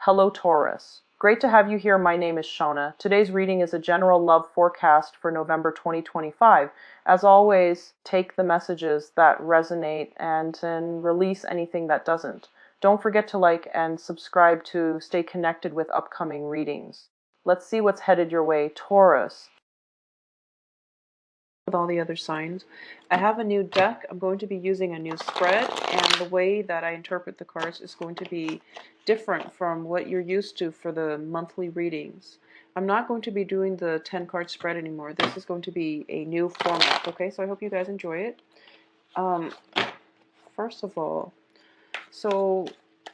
Hello, Taurus. Great to have you here. My name is Shona. Today's reading is a general love forecast for November 2025. As always, take the messages that resonate and release anything that doesn't. Don't forget to like and subscribe to stay connected with upcoming readings. Let's see what's headed your way, Taurus. With all the other signs, I have a new deck. I'm going to be using a new spread, and the way that I interpret the cards is going to be different from what you're used to for the monthly readings. I'm not going to be doing the 10 card spread anymore. This is going to be a new format, okay? So I hope you guys enjoy it. First of all, so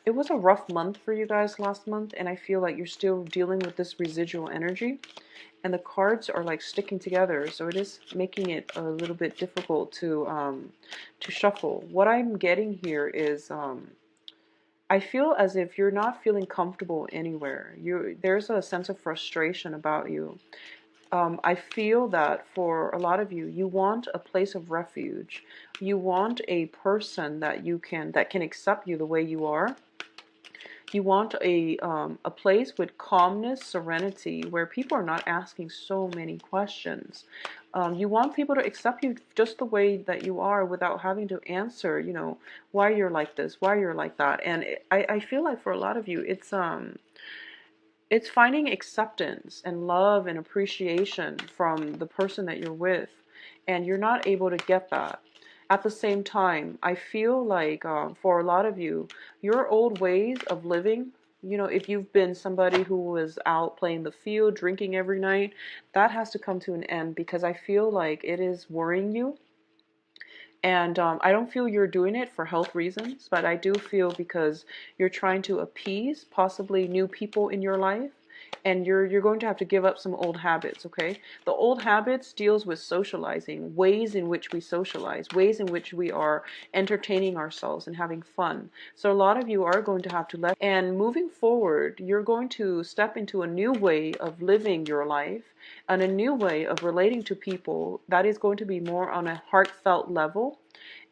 it was a rough month for you guys last month, and I feel like you're still dealing with this residual energy. And the cards are like sticking together, so it is making it a little bit difficult to shuffle. What I'm getting here is I feel as if you're not feeling comfortable anywhere. There's a sense of frustration about you. I feel that for a lot of you, you want a place of refuge. You want a person that can accept you the way you are. You want a place with calmness, serenity, where people are not asking so many questions. You want people to accept you just the way that you are without having to answer, why you're like this, why you're like that. And I feel like for a lot of you, it's finding acceptance and love and appreciation from the person that you're with, and you're not able to get that. At the same time, I feel like for a lot of you, your old ways of living, if you've been somebody who was out playing the field, drinking every night, that has to come to an end, because I feel like it is worrying you. And I don't feel you're doing it for health reasons, but I do feel because you're trying to appease possibly new people in your life, and you're going to have to give up some old habits, okay? The old habits deals with socializing, ways in which we socialize, ways in which we are entertaining ourselves and having fun. So a lot of you are going to have to let, and moving forward, you're going to step into a new way of living your life and a new way of relating to people that is going to be more on a heartfelt level.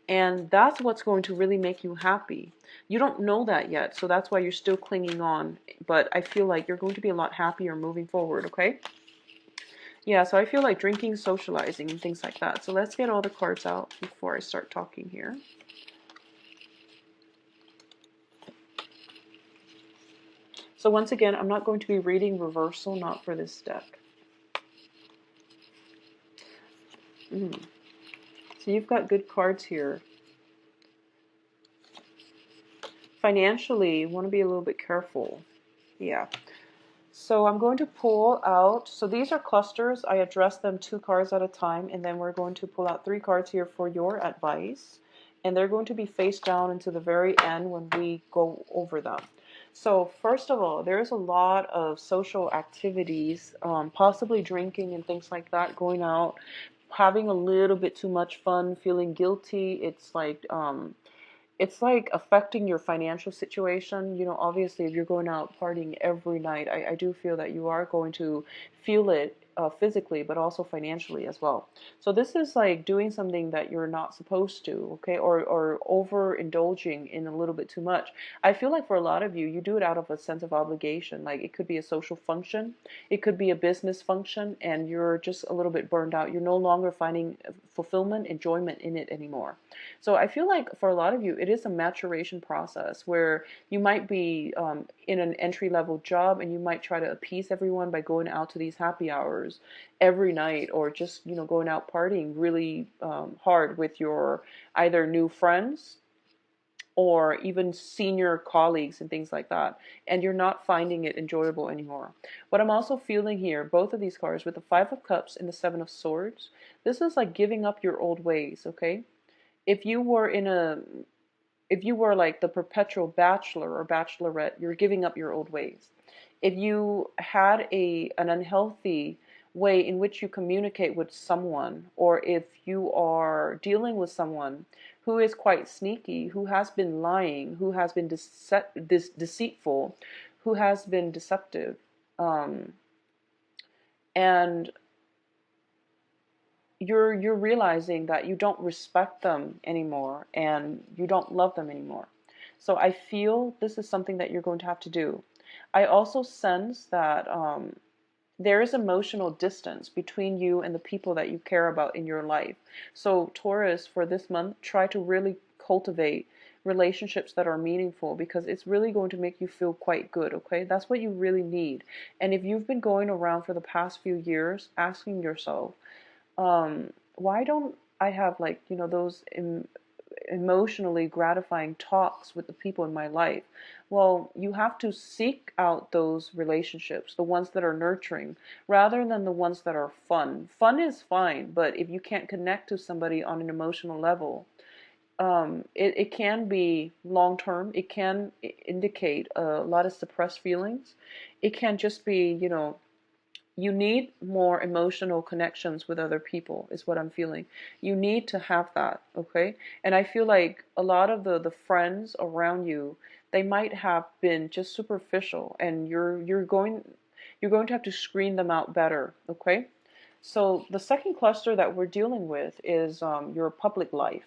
And that's what's going to really make you happy. You don't know that yet, so that's why you're still clinging on. But I feel like you're going to be a lot happier moving forward, okay? Yeah, so I feel like drinking, socializing, and things like that. So let's get all the cards out before I start talking here. So once again, I'm not going to be reading reversal, not for this deck. So you've got good cards here. Financially, you want to be a little bit careful. Yeah. So I'm going to pull out, so these are clusters. I address them 2 cards at a time, and then we're going to pull out 3 cards here for your advice. And they're going to be face down into the very end when we go over them. So first of all, there's a lot of social activities, possibly drinking and things like that, going out, having a little bit too much fun, feeling guilty. It's like affecting your financial situation. Obviously, if you're going out partying every night, I do feel that you are going to feel it physically, but also financially as well. So this is like doing something that you're not supposed to, okay, or overindulging in a little bit too much. I feel like for a lot of you, you do it out of a sense of obligation. Like it could be a social function, it could be a business function, and you're just a little bit burned out. You're no longer finding fulfillment, enjoyment in it anymore. So I feel like for a lot of you, it is a maturation process where you might be in an entry-level job, and you might try to appease everyone by going out to these happy hours every night, or just going out partying really hard with your either new friends or even senior colleagues and things like that, and you're not finding it enjoyable anymore. What I'm also feeling here, both of these cards with the 5 of Cups and the 7 of Swords, this is like giving up your old ways, okay? If you were like the perpetual bachelor or bachelorette, you're giving up your old ways. If you had an unhealthy way in which you communicate with someone, or if you are dealing with someone who is quite sneaky, who has been lying, who has been deceitful, who has been deceptive, and you're realizing that you don't respect them anymore and you don't love them anymore. So I feel this is something that you're going to have to do. I also sense that there is emotional distance between you and the people that you care about in your life. So, Taurus, for this month, try to really cultivate relationships that are meaningful, because it's really going to make you feel quite good, okay? That's what you really need. And if you've been going around for the past few years asking yourself, why don't I have, like, those emotionally gratifying talks with the people in my life? Well, you have to seek out those relationships, the ones that are nurturing, rather than the ones that are fun. Fun is fine, but if you can't connect to somebody on an emotional level, it can be long term. It can indicate a lot of suppressed feelings. It can just be, you need more emotional connections with other people, is what I'm feeling. You need to have that, okay? And I feel like a lot of the friends around you, they might have been just superficial, and you're going to have to screen them out better, okay? So the second cluster that we're dealing with is your public life.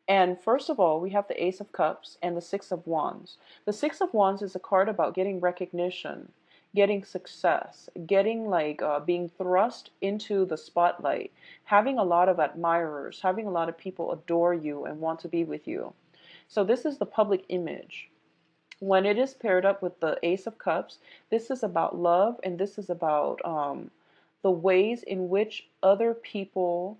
And first of all, we have the Ace of Cups and the Six of Wands. The Six of Wands is a card about getting recognition, getting success, getting like being thrust into the spotlight, having a lot of admirers, having a lot of people adore you and want to be with you. So this is the public image. When it is paired up with the Ace of Cups, this is about love, and this is about the ways in which other people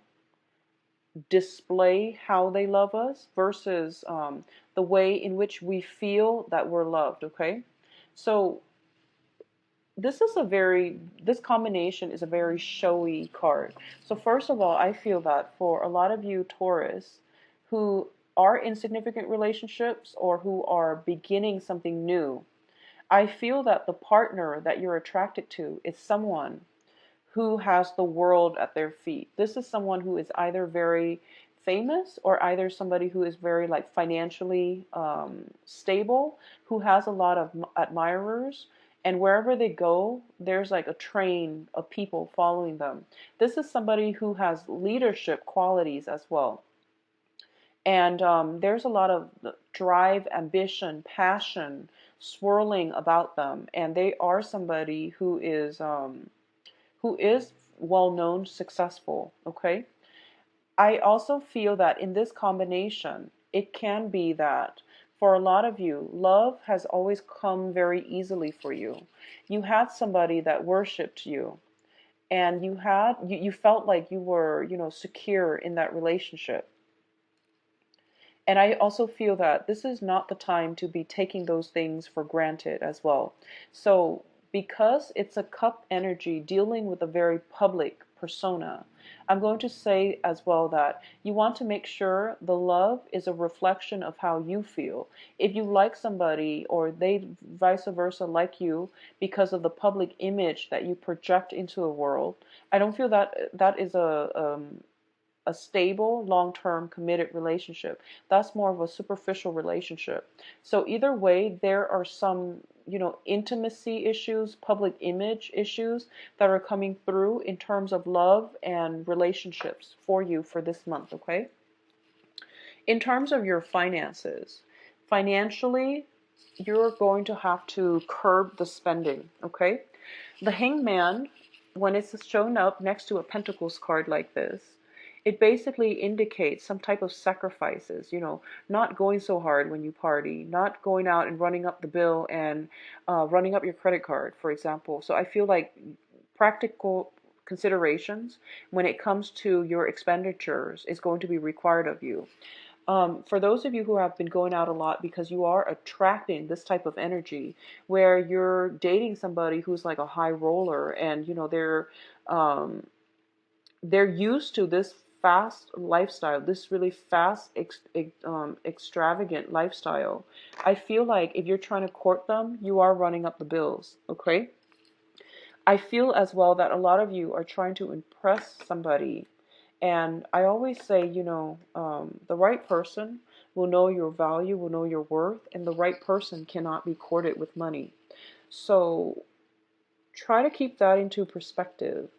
display how they love us versus the way in which we feel that we're loved, okay? So this combination is a very showy card. So first of all, I feel that for a lot of you Taurus who are in significant relationships or who are beginning something new, I feel that the partner that you're attracted to is someone who has the world at their feet. This is someone who is either very famous or either somebody who is very like financially stable, who has a lot of admirers, and wherever they go, there's like a train of people following them. This is somebody who has leadership qualities as well. And there's a lot of drive, ambition, passion swirling about them. And they are somebody who is well known, successful, okay? I also feel that in this combination, it can be that for a lot of you, love has always come very easily for you. You had somebody that worshiped you, and you felt like you were, secure in that relationship. And I also feel that this is not the time to be taking those things for granted as well. So, because it's a cup energy dealing with a very public persona, I'm going to say as well that you want to make sure the love is a reflection of how you feel. If you like somebody or they vice versa like you because of the public image that you project into the world, I don't feel that that is a stable, long-term, committed relationship. That's more of a superficial relationship. So either way, there are some, intimacy issues, public image issues that are coming through in terms of love and relationships for you for this month, okay? In terms of your finances, financially, you're going to have to curb the spending, okay? The Hangman, when it's shown up next to a Pentacles card like this, it basically indicates some type of sacrifices, not going so hard when you party, not going out and running up the bill and running up your credit card, for example. So I feel like practical considerations when it comes to your expenditures is going to be required of you. For those of you who have been going out a lot because you are attracting this type of energy where you're dating somebody who's like a high roller, and they're used to this fast lifestyle, this really fast extravagant lifestyle. I feel like if you're trying to court them, you are running up the bills, okay? I feel as well that a lot of you are trying to impress somebody. And I always say, the right person will know your value, will know your worth, and the right person cannot be courted with money. So try to keep that into perspective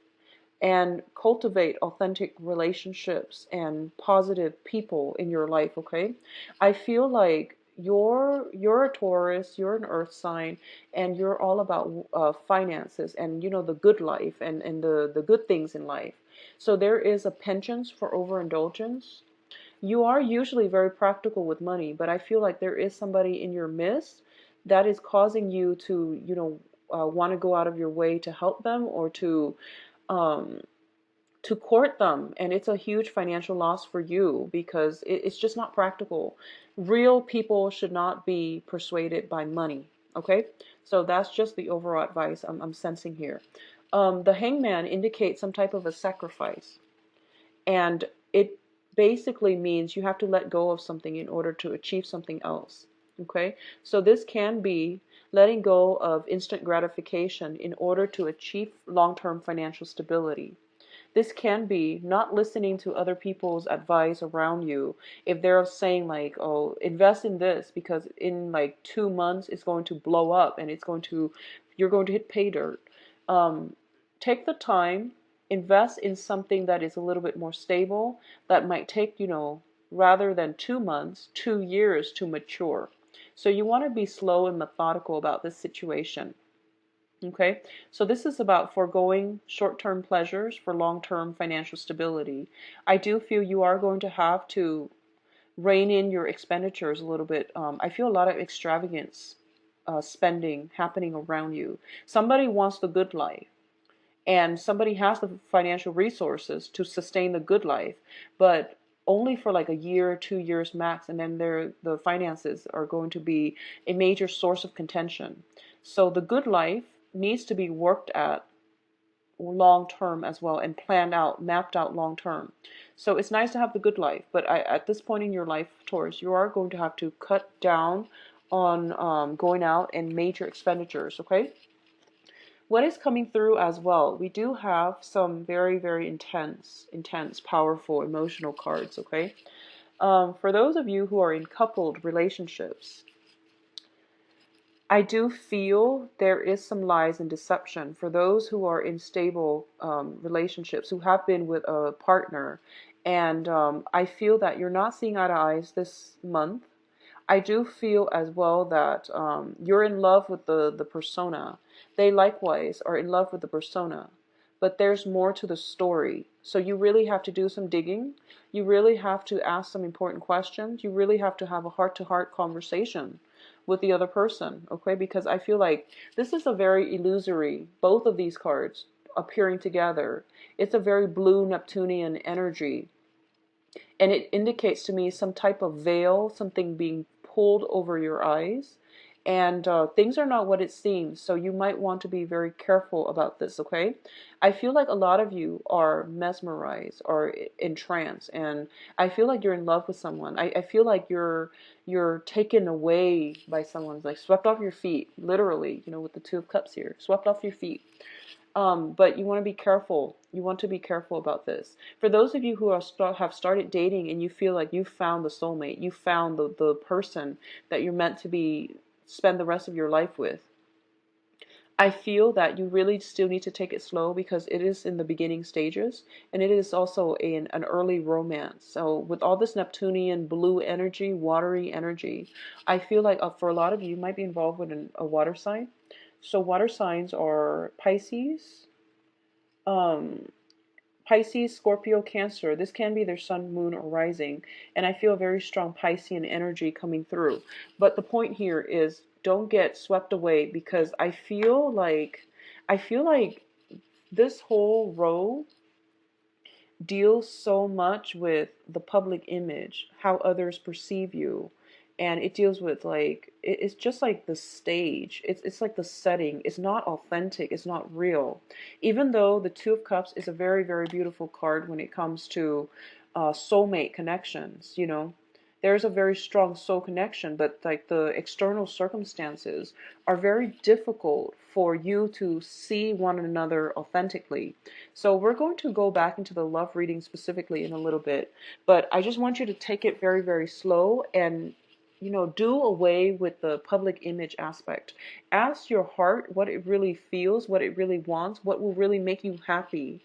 and cultivate authentic relationships and positive people in your life, okay? I feel like you're a Taurus, you're an earth sign, and you're all about finances and the good life and the good things in life. So there is a penchant for overindulgence. You are usually very practical with money, but I feel like there is somebody in your midst that is causing you to, want to go out of your way to help them or um, to court them. And it's a huge financial loss for you because it's just not practical. Real people should not be persuaded by money. Okay? So that's just the overall advice I'm sensing here. The hangman indicates some type of a sacrifice. And it basically means you have to let go of something in order to achieve something else. Okay? So this can be letting go of instant gratification in order to achieve long-term financial stability. This can be not listening to other people's advice around you. If they're saying like, oh, invest in this because in like 2 months it's going to blow up and you're going to hit pay dirt. Um, Take the time, invest in something that is a little bit more stable, that might take, rather than 2 months, 2 years to mature. So you want to be slow and methodical about this situation. Okay, so this is about foregoing short-term pleasures for long-term financial stability. I do feel you are going to have to rein in your expenditures a little bit. I feel a lot of extravagance spending happening around you. Somebody wants the good life, and somebody has the financial resources to sustain the good life, but only for like a year or 2 years max, and then the finances are going to be a major source of contention. So the good life needs to be worked at long term as well and planned out, mapped out long term. So it's nice to have the good life, but at this point in your life, Taurus, you are going to have to cut down on going out and major expenditures, okay? What is coming through as well? We do have some very, very intense, powerful, emotional cards, okay? For those of you who are in coupled relationships, I do feel there is some lies and deception for those who are in stable relationships, who have been with a partner. And I feel that you're not seeing eye to eyes this month. I do feel as well that you're in love with the persona. They likewise are in love with the persona. But there's more to the story. So you really have to do some digging. You really have to ask some important questions. You really have to have a heart-to-heart conversation with the other person, okay? Because I feel like this is a very illusory, both of these cards appearing together. It's a very blue Neptunian energy. And it indicates to me some type of veil, something being pulled over your eyes. And things are not what it seems. So you might want to be very careful about this, okay? I feel like a lot of you are mesmerized or entranced. And I feel like you're in love with someone. I feel like you're taken away by someone, like swept off your feet, literally, with the Two of Cups here, swept off your feet. But you want to be careful. You want to be careful about this. For those of you who have started dating and you feel like you found the soulmate, you found the person that you're meant to spend the rest of your life with, I feel that you really still need to take it slow because it is in the beginning stages and it is also an early romance. So with all this Neptunian blue energy, watery energy, I feel like for a lot of you might be involved with a water sign. So water signs are Pisces, um, Pisces, Scorpio, Cancer. This can be their sun, moon, or rising. And I feel a very strong Piscean energy coming through. But the point here is don't get swept away because I feel like this whole row deals so much with the public image, how others perceive you. And it deals with it's just like the stage. It's like the setting. It's not authentic. It's not real. Even though the Two of Cups is a very, very beautiful card when it comes to soulmate connections, there's a very strong soul connection, but like the external circumstances are very difficult for you to see one another authentically. So we're going to go back into the love reading specifically in a little bit, but I just want you to take it very, very slow and do away with the public image aspect. Ask your heart what it really feels, what it really wants, what will really make you happy,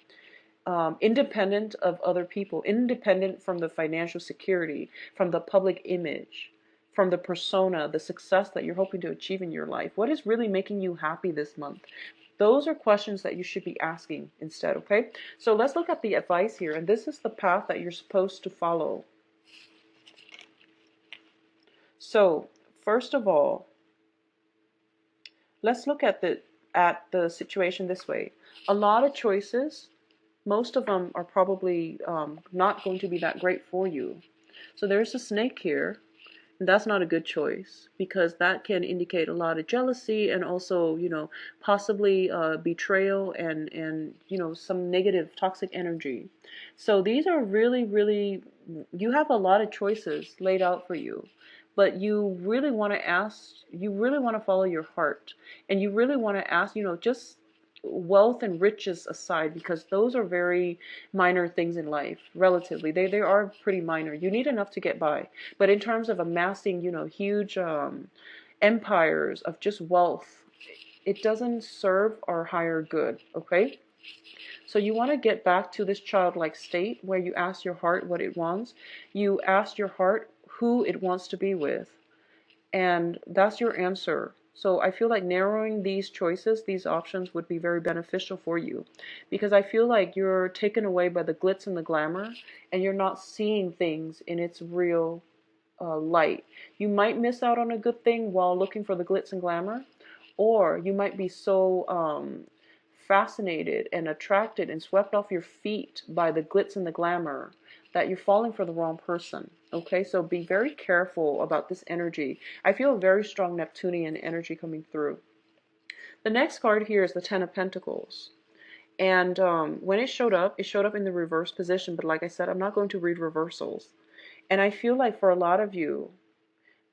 independent of other people, independent from the financial security, from the public image, from the persona, the success that you're hoping to achieve in your life? What is really making you happy this month? Those are questions that you should be asking instead, okay? So let's look at the advice here, and this is the path that you're supposed to follow. So, first of all, let's look at the situation this way. A lot of choices, most of them are probably not going to be that great for you. So there's a snake here. That's not a good choice because that can indicate a lot of jealousy and also, possibly betrayal and some negative toxic energy. So these are really, really, you have a lot of choices laid out for you, but you really want to follow your heart, and you really want to ask, just wealth and riches aside, because those are very minor things in life, relatively. They are pretty minor. You need enough to get by. But in terms of amassing, huge empires of just wealth, it doesn't serve our higher good, okay? So you want to get back to this childlike state where you ask your heart what it wants. You ask your heart who it wants to be with, and that's your answer. So I feel like narrowing these choices, these options, would be very beneficial for you, because I feel like you're taken away by the glitz and the glamour, and you're not seeing things in its real light. You might miss out on a good thing while looking for the glitz and glamour, or you might be so fascinated and attracted and swept off your feet by the glitz and the glamour that you're falling for the wrong person. Okay, so be very careful about this energy. I feel a very strong Neptunian energy coming through. The next card here is the Ten of Pentacles. And when it showed up in the reverse position. But like I said, I'm not going to read reversals. And I feel like for a lot of you,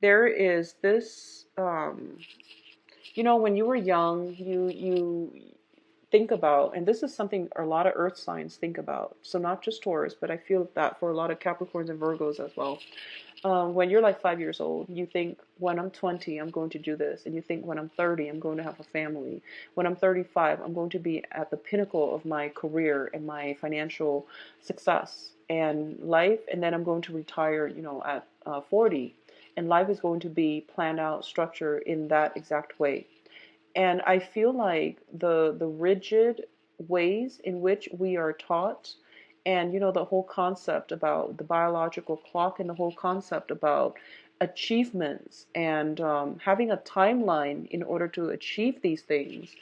there is this, when you were young, you think about, and this is something a lot of earth signs think about, so not just Taurus, but I feel that for a lot of Capricorns and Virgos as well. When you're like 5 years old, you think, when I'm 20, I'm going to do this. And you think, when I'm 30, I'm going to have a family. When I'm 35, I'm going to be at the pinnacle of my career and my financial success and life. And then I'm going to retire, at 40. And life is going to be planned out, structured in that exact way. And I feel like the rigid ways in which we are taught, and the whole concept about the biological clock, and the whole concept about achievements and having a timeline in order to achieve these things,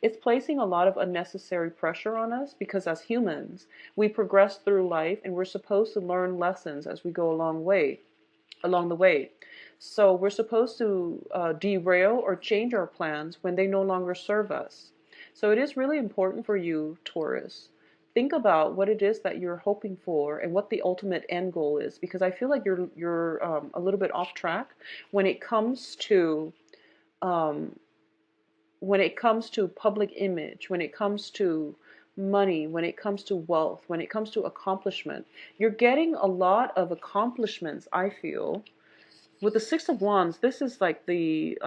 it's placing a lot of unnecessary pressure on us, because as humans, we progress through life and we're supposed to learn lessons as we go along the way. So we're supposed to derail or change our plans when they no longer serve us. So it is really important for you, Taurus. Think about what it is that you're hoping for and what the ultimate end goal is, because I feel like you're a little bit off track when it comes to public image, when it comes to money, when it comes to wealth, when it comes to accomplishment. You're getting a lot of accomplishments, I feel. With the Six of Wands, this is like the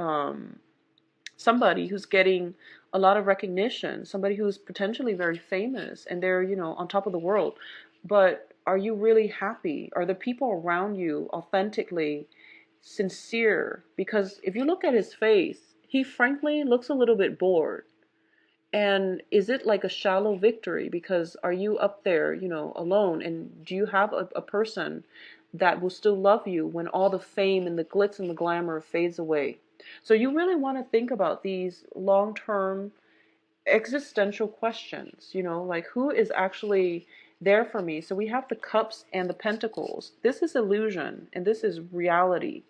somebody who's getting a lot of recognition, somebody who's potentially very famous, and they're, on top of the world. But are you really happy? Are the people around you authentically sincere? Because if you look at his face, he frankly looks a little bit bored. And is it like a shallow victory? Because are you up there, alone? And do you have a person that will still love you when all the fame and the glitz and the glamour fades away? So you really want to think about these long-term existential questions, like, who is actually there for me? So we have the cups and the pentacles. This is illusion and this is reality.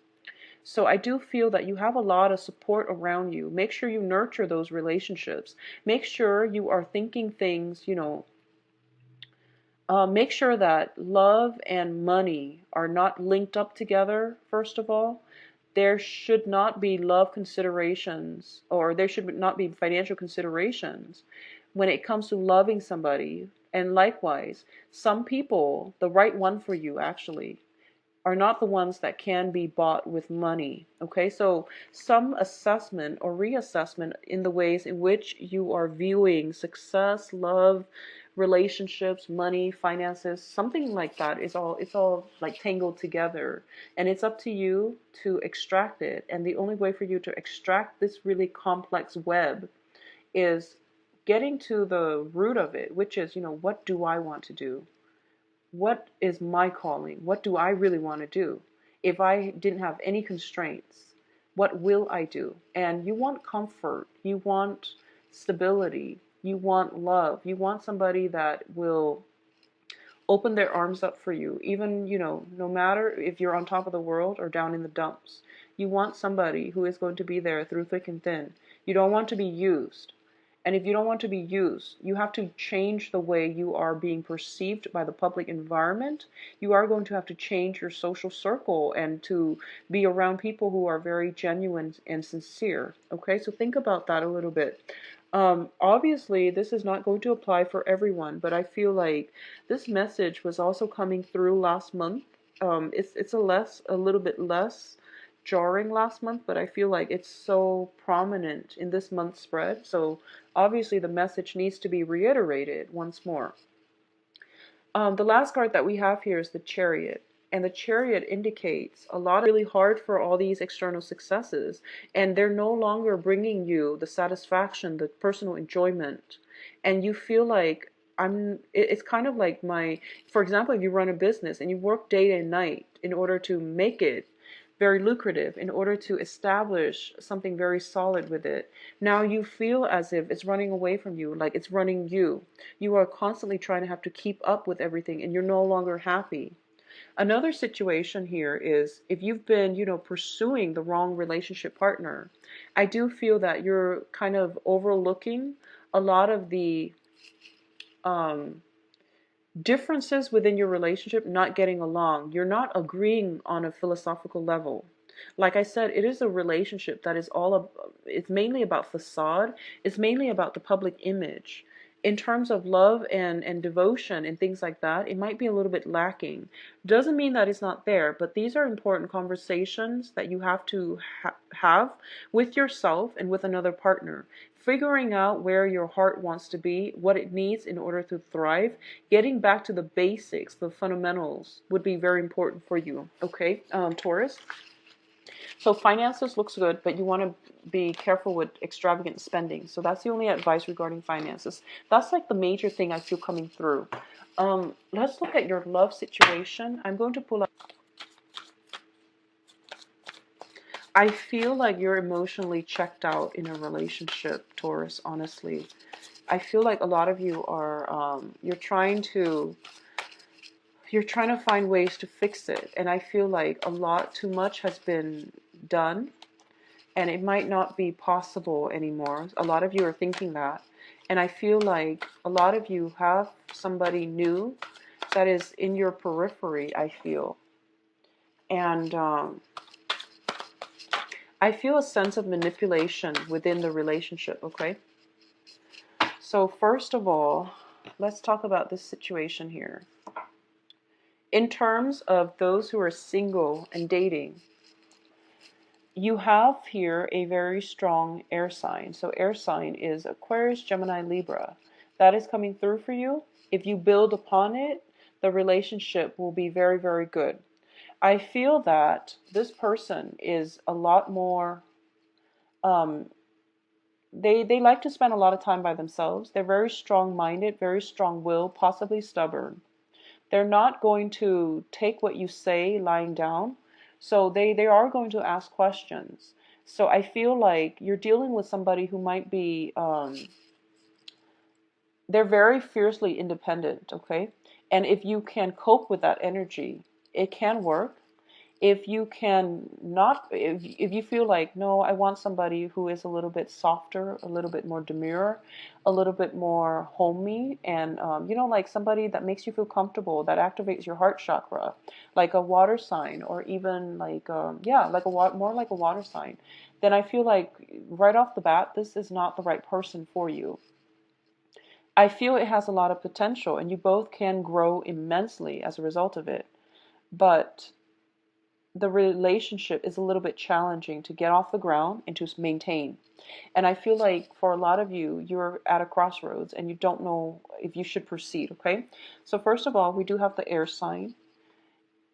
So I do feel that you have a lot of support around you. Make sure you nurture those relationships. Make sure you are thinking things, make sure that love and money are not linked up together, first of all. There should not be love considerations, or there should not be financial considerations when it comes to loving somebody. And likewise, some people, the right one for you actually, are not the ones that can be bought with money. Okay, so some assessment or reassessment in the ways in which you are viewing success, love, relationships, money, finances, something like that is all, it's all like tangled together, and it's up to you to extract it. And the only way for you to extract this really complex web is getting to the root of it, which is, what do I want to do? What is my calling? What do I really want to do? If I didn't have any constraints, what will I do? And you want comfort, you want stability, you want love, you want somebody that will open their arms up for you, even, no matter if you're on top of the world or down in the dumps. You want somebody who is going to be there through thick and thin. You don't want to be used. And if you don't want to be used, you have to change the way you are being perceived by the public environment. You are going to have to change your social circle and to be around people who are very genuine and sincere. Okay, so think about that a little bit. Obviously, this is not going to apply for everyone, but I feel like this message was also coming through last month. It's a little bit less jarring last month, but I feel like it's so prominent in this month's spread. So obviously the message needs to be reiterated once more. The last card that we have here is the Chariot. And the Chariot indicates a lot of really hard for all these external successes. And they're no longer bringing you the satisfaction, the personal enjoyment. And you feel like it's kind of like for example, if you run a business and you work day and night in order to make it very lucrative, in order to establish something very solid with it. Now you feel as if it's running away from you, like it's running you. You are constantly trying to have to keep up with everything and you're no longer happy. Another situation here is if you've been, pursuing the wrong relationship partner, I do feel that you're kind of overlooking a lot of the differences within your relationship, not getting along. You're not agreeing on a philosophical level. Like I said, it is a relationship that is it's mainly about facade. It's mainly about the public image. In terms of love and devotion and things like that, it might be a little bit lacking. Doesn't mean that it's not there, but these are important conversations that you have to have with yourself and with another partner. Figuring out where your heart wants to be, what it needs in order to thrive, getting back to the basics, the fundamentals would be very important for you. Okay, Taurus? So finances looks good, but you want to be careful with extravagant spending. So that's the only advice regarding finances. That's like the major thing I feel coming through. Let's look at your love situation. I'm going to pull up. I feel like you're emotionally checked out in a relationship, Taurus, honestly. I feel like a lot of you are, you're trying to find ways to fix it. And I feel like too much has been done and it might not be possible anymore. A lot of you are thinking that. And I feel like a lot of you have somebody new that is in your periphery, I feel. And I feel a sense of manipulation within the relationship, okay? So first of all, let's talk about this situation here. In terms of those who are single and dating, you have here a very strong air sign. So air sign is Aquarius, Gemini, Libra. That is coming through for you. If you build upon it, the relationship will be very, very good. I feel that this person is a lot more, they like to spend a lot of time by themselves. They're very strong-minded, very strong-willed, possibly stubborn. They're not going to take what you say lying down. So they are going to ask questions. So I feel like you're dealing with somebody who might be, they're very fiercely independent, okay? And if you can cope with that energy, it can work. If you can not, if you feel like, no, I want somebody who is a little bit softer, a little bit more demure, a little bit more homey, and, like somebody that makes you feel comfortable, that activates your heart chakra, like a water sign, or even like, more like a water sign, then I feel like right off the bat, this is not the right person for you. I feel it has a lot of potential, and you both can grow immensely as a result of it. But the relationship is a little bit challenging to get off the ground and to maintain. And I feel like for a lot of you, you're at a crossroads and you don't know if you should proceed, okay? So first of all, we do have the air sign.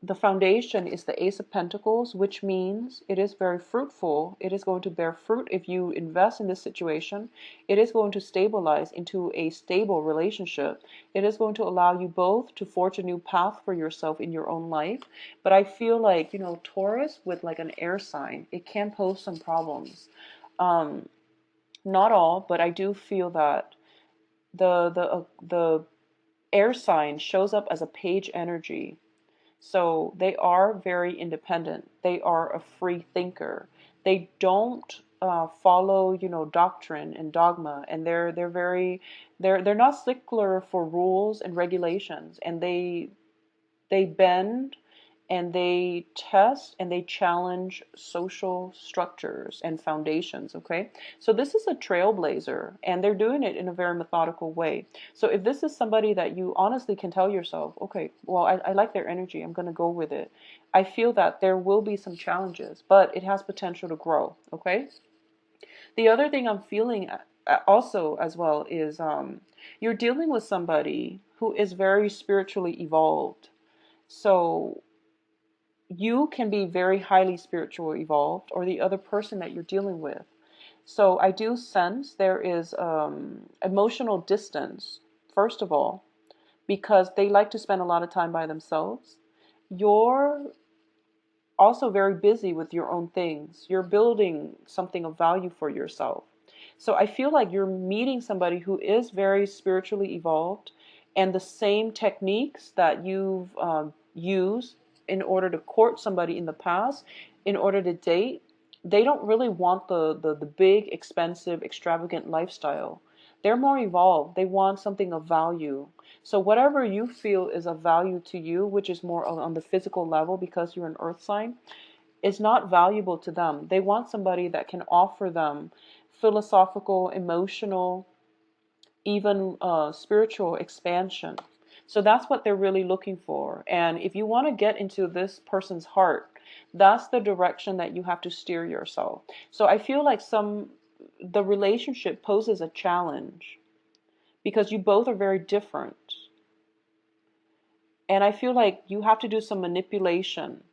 The foundation is the Ace of Pentacles, which means it is very fruitful. It is going to bear fruit if you invest in this situation. It is going to stabilize into a stable relationship. It is going to allow you both to forge a new path for yourself in your own life. But I feel like, Taurus with like an air sign, it can pose some problems. Not all, but I do feel that the air sign shows up as a page energy. So they are very independent. They are a free thinker. They don't follow, doctrine and dogma, and they're not stickler for rules and regulations, and they bend and they test and they challenge social structures and foundations, okay? So this is a trailblazer, and they're doing it in a very methodical way. So if this is somebody that you honestly can tell yourself, okay, well, I like their energy, I'm going to go with it, I feel that there will be some challenges, but it has potential to grow, okay? The other thing I'm feeling also as well is you're dealing with somebody who is very spiritually evolved. So you can be very highly spiritual evolved, or the other person that you're dealing with. So I do sense there is emotional distance, first of all, because they like to spend a lot of time by themselves. You're also very busy with your own things. You're building something of value for yourself. So I feel like you're meeting somebody who is very spiritually evolved, and the same techniques that you've used in order to court somebody in the past, in order to date, they don't really want the big, expensive, extravagant lifestyle. They're more evolved. They want something of value. So whatever you feel is of value to you, which is more on the physical level because you're an earth sign, is not valuable to them. They want somebody that can offer them philosophical, emotional, even spiritual expansion. So that's what they're really looking for. And if you want to get into this person's heart, that's the direction that you have to steer yourself. So I feel like the relationship poses a challenge because you both are very different. And I feel like you have to do some manipulation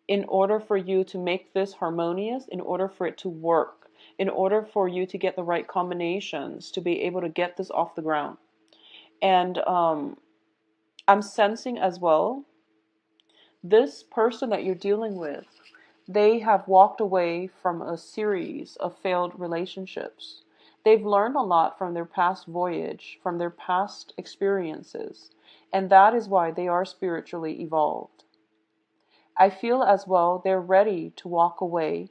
in order for you to make this harmonious, in order for it to work, in order for you to get the right combinations to be able to get this off the ground. And I'm sensing as well, this person that you're dealing with, they have walked away from a series of failed relationships. They've learned a lot from their past voyage, from their past experiences, and that is why they are spiritually evolved. I feel as well they're ready to walk away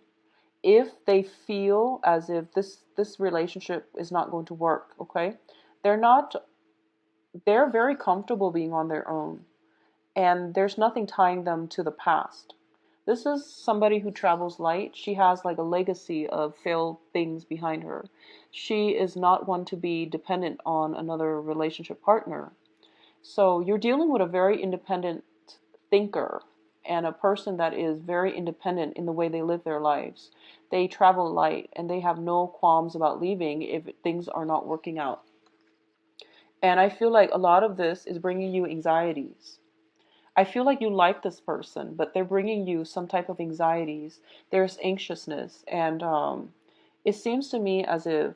if they feel as if this relationship is not going to work, okay? They're not they're very comfortable being on their own, and there's nothing tying them to the past. This is somebody who travels light. She has like a legacy of failed things behind her. She is not one to be dependent on another relationship partner. So you're dealing with a very independent thinker and a person that is very independent in the way they live their lives. They travel light and they have no qualms about leaving if things are not working out. And I feel like a lot of this is bringing you anxieties. I feel like you like this person, but they're bringing you some type of anxieties. There's anxiousness, and it seems to me as if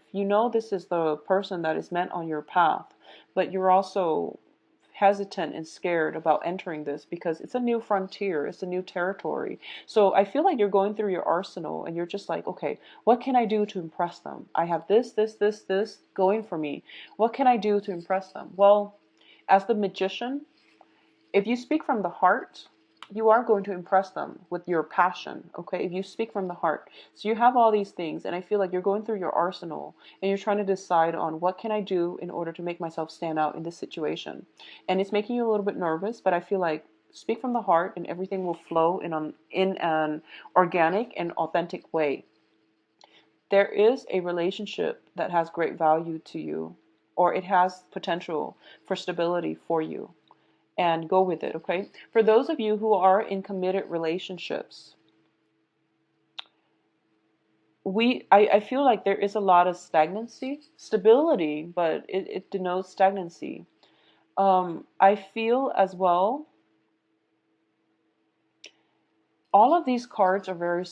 this is the person that is meant on your path, but you're also hesitant and scared about entering this because it's a new frontier, it's a new territory. So I feel like you're going through your arsenal and you're just like, okay, what can I do to impress them? I have this going for me. What can I do to impress them? Well, as the magician, if you speak from the heart, you are going to impress them with your passion, okay? If you speak from the heart. So you have all these things, and I feel like you're going through your arsenal, and you're trying to decide on what can I do in order to make myself stand out in this situation. And it's making you a little bit nervous, but I feel like speak from the heart, and everything will flow in an organic and authentic way. There is a relationship that has great value to you, or it has potential for stability for you. and go with it, okay? For those of you who are in committed relationships, I feel like there is a lot of stagnancy, stability, but it denotes stagnancy. I feel as well, all of these cards are very